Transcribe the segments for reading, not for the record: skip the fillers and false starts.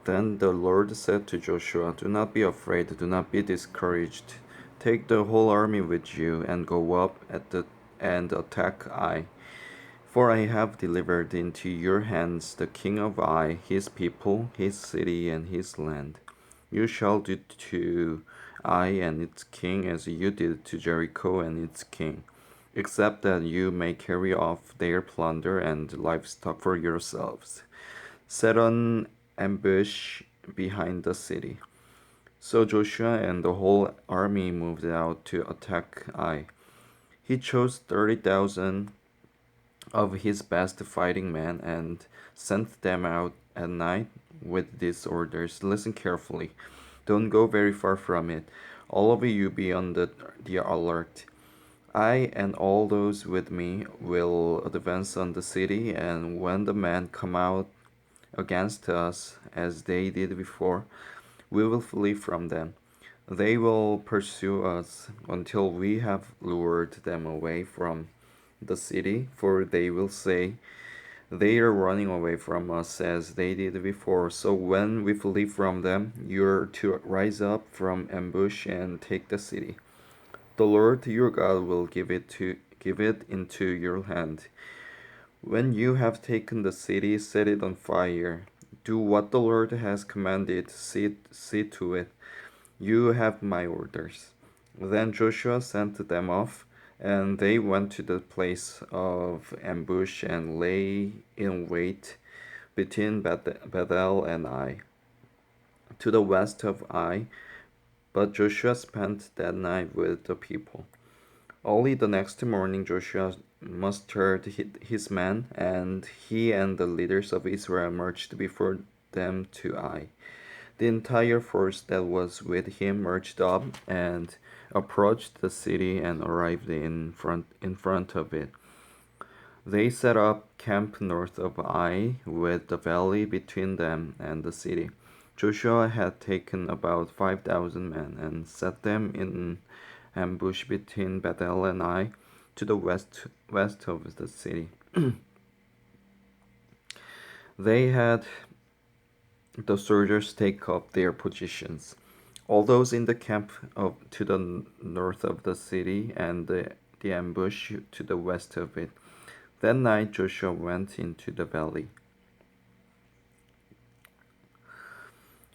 Then the Lord said to Joshua, "Do not be afraid, do not be discouraged. Take the whole army with you and go up and attack Ai. For I have delivered into your hands the king of Ai, his people, his city, and his land. You shall do to Ai and its king as you did to Jericho and its king, except that you may carry off their plunder and livestock for yourselves. Set an ambush behind the city." So Joshua and the whole army moved out to attack Ai. He chose 30,000 of his best fighting men and sent them out at night with these orders. Listen carefully. Don't go very far from it. All of you be on the alert. I and all those with me will advance on the city, and when the men come out against us, as they did before, we will flee from them. They will pursue us until we have lured them away from the city, for they will say, "They are running away from us as they did before." So when we flee from them, you are to rise up from ambush and take the city. The Lord your God will give it into your hand. When you have taken the city, set it on fire. Do what the Lord has commanded. See to it. You have my orders. Then Joshua sent them off, and they went to the place of ambush and lay in wait between Bethel and Ai, to the west of Ai. But Joshua spent that night with the people. Early the next morning, Joshua mustered his men, and he and the leaders of Israel marched before them to Ai. The entire force that was with him marched up and approached the city and arrived in front of it. They set up camp north of Ai, with the valley between them and the city. Joshua had taken about 5,000 men and set them in ambush between Bethel and Ai, to the west of the city. They had the soldiers take up their positions. All those in the camp to the north of the city, and the ambush to the west of it. That night Joshua went into the valley.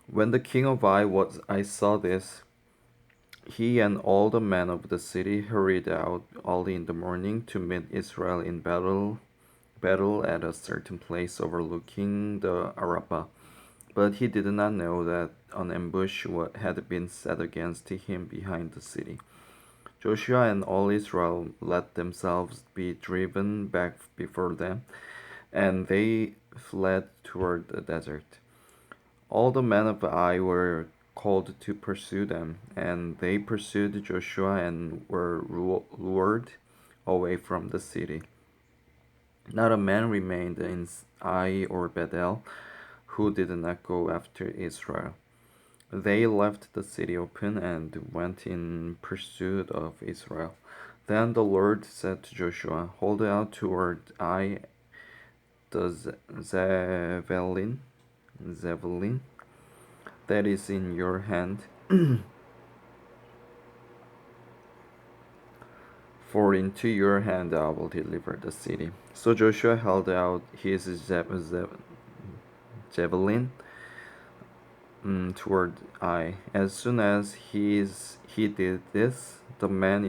When the king of I saw this, he and all the men of the city hurried out early in the morning to meet Israel in battle at a certain place overlooking the Arabah. But he did not know that an ambush had been set against him behind the city. Joshua and all Israel let themselves be driven back before them, and they fled toward the desert. All the men of Ai were called to pursue them, and they pursued Joshua and were lured away from the city. Not a man remained in Ai or Bethel who did not go after Israel. They left the city open and went in pursuit of Israel. Then the Lord said to Joshua, "Hold out toward Ai the Zebulun that is in your hand, for into your hand I will deliver the city." So Joshua held out his javelin toward Ai. As soon as he did this, the men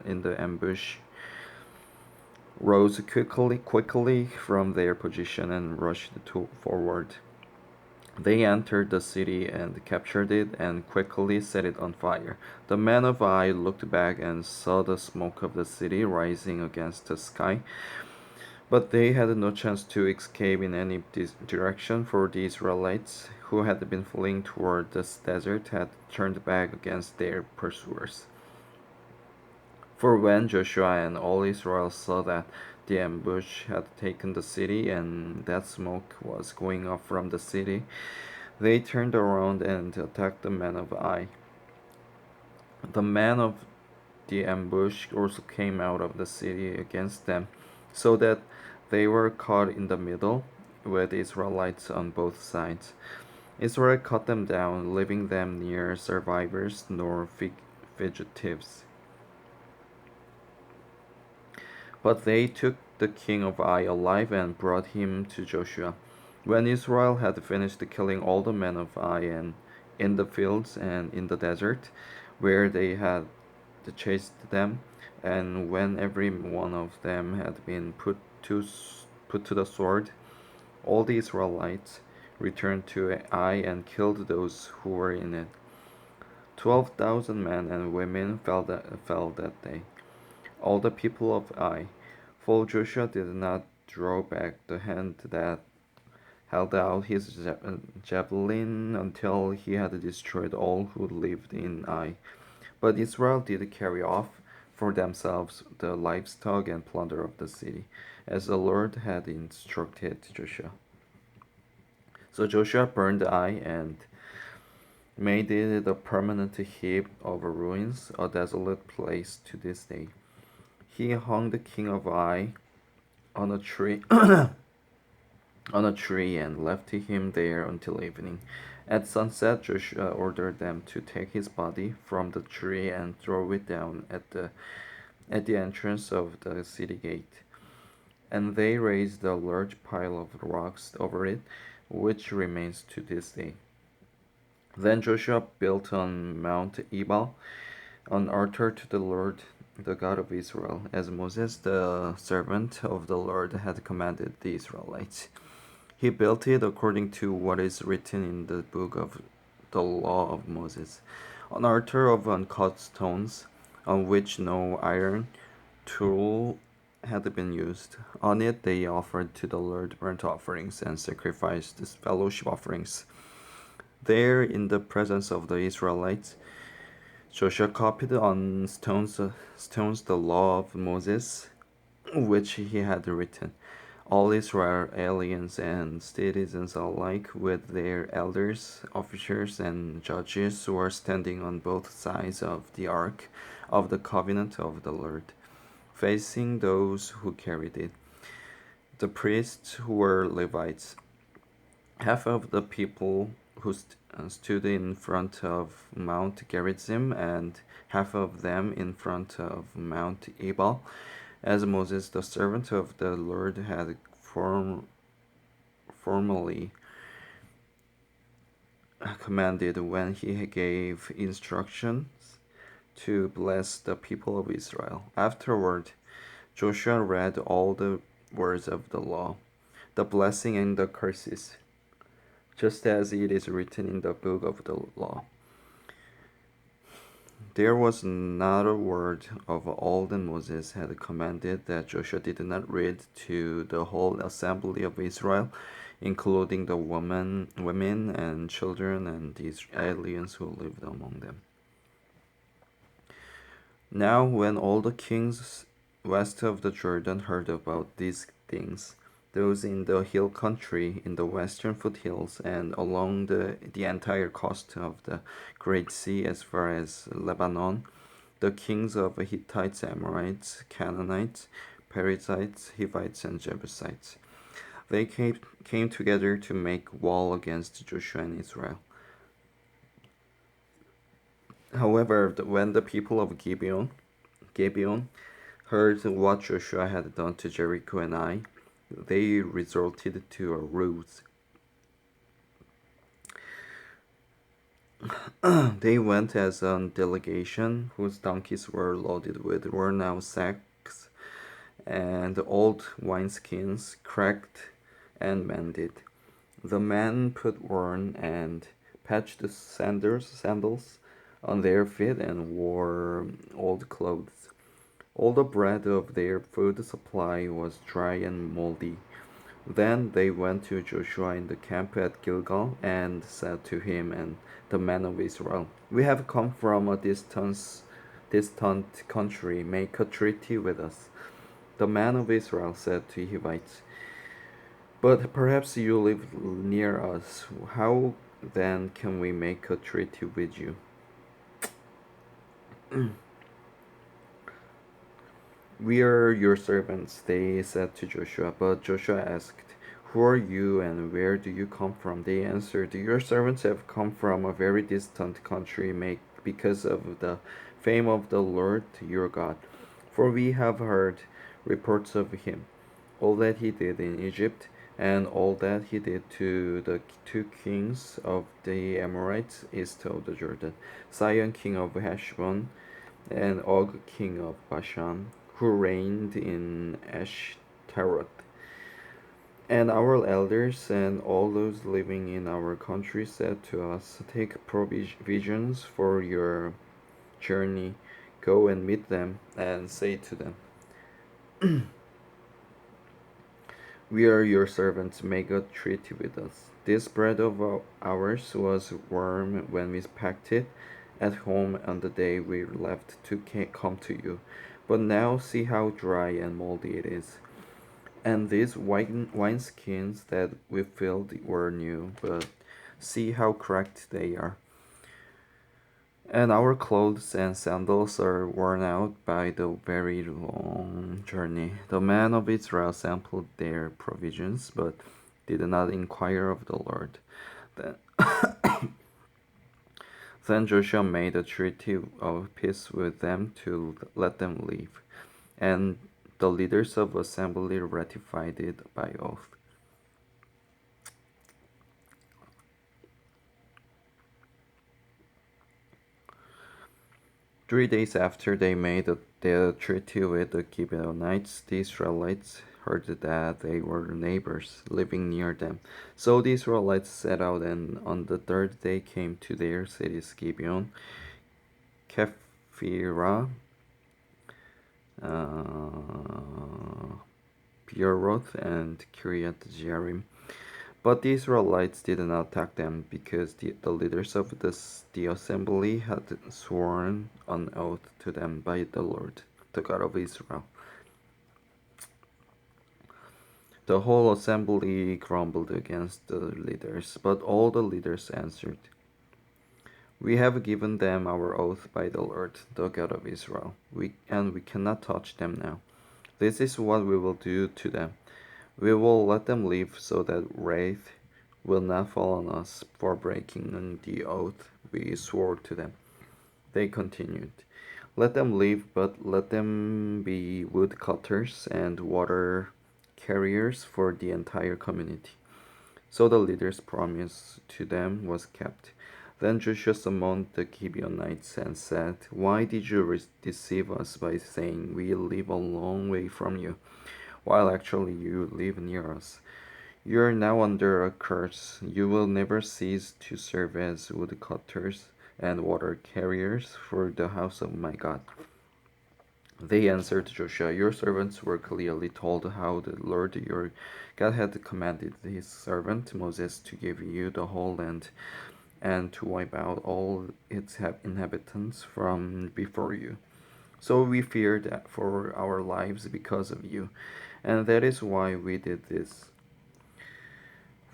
in the ambush rose quickly from their position and rushed forward. They entered the city and captured it and quickly set it on fire. The men of Ai looked back and saw the smoke of the city rising against the sky, but they had no chance to escape in any direction, for the Israelites, who had been fleeing toward the desert, had turned back against their pursuers. For when Joshua and all Israel saw that the ambush had taken the city and that smoke was going up from the city, they turned around and attacked the men of Ai. The men of the ambush also came out of the city against them, so that they were caught in the middle, with Israelites on both sides. Israel cut them down, leaving them neither survivors nor fugitives. But they took the king of Ai alive and brought him to Joshua. When Israel had finished killing all the men of Ai and in the fields and in the desert, where they had chased them, and when every one of them had been put to the sword, all the Israelites returned to Ai and killed those who were in it. 12,000 men and women fell that day. All the people of Ai. For Joshua did not draw back the hand that held out his javelin until he had destroyed all who lived in Ai. But Israel did carry off for themselves the livestock and plunder of the city, as the Lord had instructed Joshua. So Joshua burned Ai and made it a permanent heap of ruins, a desolate place to this day. He hung the king of Ai on a tree and left him there until evening. At sunset, Joshua ordered them to take his body from the tree and throw it down at the entrance of the city gate. And they raised a large pile of rocks over it, which remains to this day. Then Joshua built on Mount Ebal an altar to the Lord, the God of Israel, as Moses, the servant of the Lord, had commanded the Israelites. He built it according to what is written in the book of the law of Moses, an altar of uncut stones, on which no iron tool had been used. On it they offered to the Lord burnt offerings and sacrificed fellowship offerings. There, in the presence of the Israelites, Joshua copied on stones the law of Moses, which he had written. All Israel, aliens and citizens alike, with their elders, officers, and judges, were standing on both sides of the ark of the covenant of the Lord, facing those who carried it. The priests, who were Levites, half of the people who stood in front of Mount Gerizim, and half of them in front of Mount Ebal, as Moses, the servant of the Lord, had formally commanded when he gave instructions to bless the people of Israel. Afterward, Joshua read all the words of the law, the blessing and the curses, just as it is written in the book of the law. There was not a word of all that Moses had commanded that Joshua did not read to the whole assembly of Israel, including the women and children and the aliens who lived among them. Now, when all the kings west of the Jordan heard about these things, those in the hill country, in the western foothills, and along the entire coast of the Great Sea as far as Lebanon, the kings of Hittites, Amorites, Canaanites, Perizzites, Hivites, and Jebusites. They came together to make war against Joshua and Israel. However, when the people of Gibeon heard what Joshua had done to Jericho and Ai, they resorted to a ruse. They went as a delegation whose donkeys were loaded with worn-out sacks and old wineskins, cracked and mended. The men put worn and patched sandals on their feet and wore old clothes. All the bread of their food supply was dry and moldy. Then they went to Joshua in the camp at Gilgal and said to him and the men of Israel, "We have come from a distant country. Make a treaty with us." The men of Israel said to Hivites, "But perhaps you live near us. How then can we make a treaty with you?" "We are your servants," they said to Joshua. But Joshua asked, Who are you and where do you come from? They answered, Your servants have come from a very distant country because of the fame of the Lord your God. For we have heard reports of him, all that he did in Egypt, and all that he did to the two kings of the Amorites east of the Jordan, Sihon king of Heshbon, and Og king of Bashan, who reigned in Ashtaroth. And our elders and all those living in our country said to us, Take provisions for your journey, go and meet them, and say to them, We are your servants, make a treaty with us. This bread of ours was warm when we packed it at home on the day we left to come to you. But now see how dry and moldy it is. And these wineskins that we filled were new, but see how cracked they are. And our clothes and sandals are worn out by the very long journey. The men of Israel sampled their provisions, but did not inquire of the Lord. Then, then Joshua made a treaty of peace with them to let them leave, and the leaders of the assembly ratified it by oath. Three days after they made the treaty with the Gibeonites, the Israelites heard that they were neighbors living near them. So the Israelites set out and on the third day came to their cities Gibeon, Kephirah, Beeroth, and Kiriath Jearim. But the Israelites did not attack them because the leaders of the assembly had sworn an oath to them by the Lord, the God of Israel. The whole assembly grumbled against the leaders, but all the leaders answered, We have given them our oath by the Lord, the God of Israel, and we cannot touch them now. This is what we will do to them. We will let them live so that wrath will not fall on us for breaking the oath we swore to them. They continued, Let them live, but let them be woodcutters and water carriers for the entire community. So the leader's promise to them was kept. Then Joshua summoned the Gibeonites and said, Why did you deceive us by saying we live a long way from you, while actually you live near us? You are now under a curse. You will never cease to serve as woodcutters and water carriers for the house of my God. They answered Joshua, Your servants were clearly told how the Lord your God had commanded his servant Moses to give you the whole land and to wipe out all its inhabitants from before you. So we feared for our lives because of you, and that is why we did this.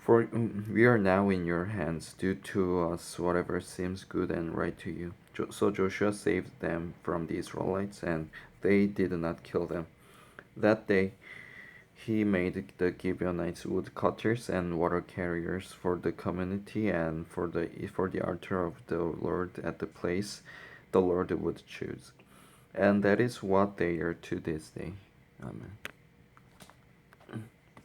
For we are now in your hands. Do to us whatever seems good and right to you. So Joshua saved them from the Israelites, and they did not kill them. That day he made the Gibeonites woodcutters and water carriers for the community and for the altar of the Lord at the place the Lord would choose. And that is what they are to this day. Amen.